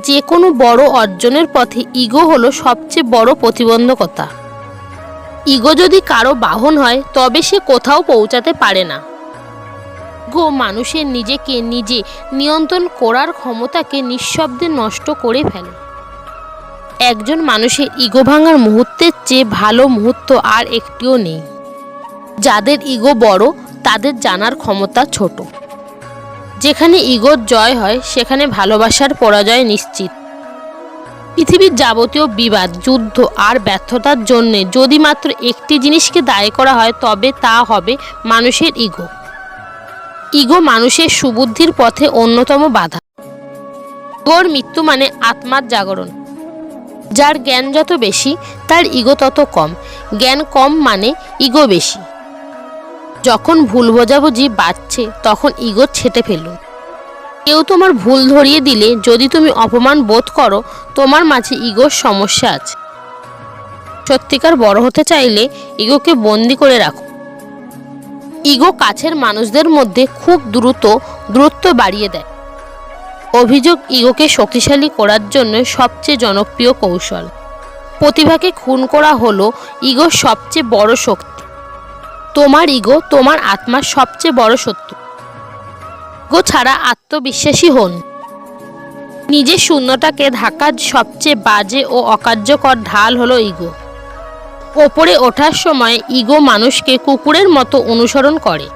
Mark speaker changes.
Speaker 1: যে কোনো বড় অর্জনের পথে ইগো হলো সবচেয়ে বড় প্রতিবন্ধকতা। ইগো যদি কারো বাহন হয় তবে সে কোথাও পৌঁছাতে পারে না। ইগো মানুষের নিজেকে নিজে নিয়ন্ত্রণ করার ক্ষমতাকে নিঃশব্দে নষ্ট করে ফেলে। একজন মানুষের ইগো ভাঙার মুহূর্তের চেয়ে ভালো মুহূর্ত আর একটিও নেই। যাদের ইগো বড় তাদের জানার ক্ষমতা ছোট। যেখানে ইগোর জয় হয় সেখানে ভালোবাসার পরাজয় নিশ্চিত। পৃথিবীর যাবতীয় বিবাদ, যুদ্ধ আর ব্যর্থতার জন্যে যদি মাত্র একটি জিনিসকে দায়ী করা হয় তবে তা হবে মানুষের ইগো। ইগো মানুষের সুবুদ্ধির পথে অন্যতম বাধা। ইগোর মৃত্যু মানে আত্মার জাগরণ। যার জ্ঞান যত বেশি তার ইগো তত কম, জ্ঞান কম মানে ইগো বেশি। যখন ভুল বোঝাবুঝি বাড়ছে তখন ইগো ছেঁটে ফেলুন। কেউ তোমার ভুল ধরিয়ে দিলে যদি তুমি অপমান বোধ করো তোমার মাঝে ইগোর সমস্যা আছে। সত্যিকার বড় হতে চাইলে ইগোকে বন্দি করে রাখো। ইগো কাছের মানুষদের মধ্যে খুব দূরত্ব বাড়িয়ে দেয়। অভিযোগ ইগোকে শক্তিশালী করার জন্য সবচেয়ে জনপ্রিয় কৌশল। প্রতিভাকে খুন করা হলো ইগোর সবচেয়ে বড় শক্তি। তোমার ইগো তোমার আত্মার সবচেয়ে বড় শত্রু। ইগো ছাড়া আত্মবিশ্বাসী হন। নিজের শূন্যতাকে ঢাকার সবচেয়ে বাজে ও অকার্যকর ঢাল হলো ইগো। ওপরে ওঠার সময় ইগো মানুষকে কুকুরের মতো অনুসরণ করে।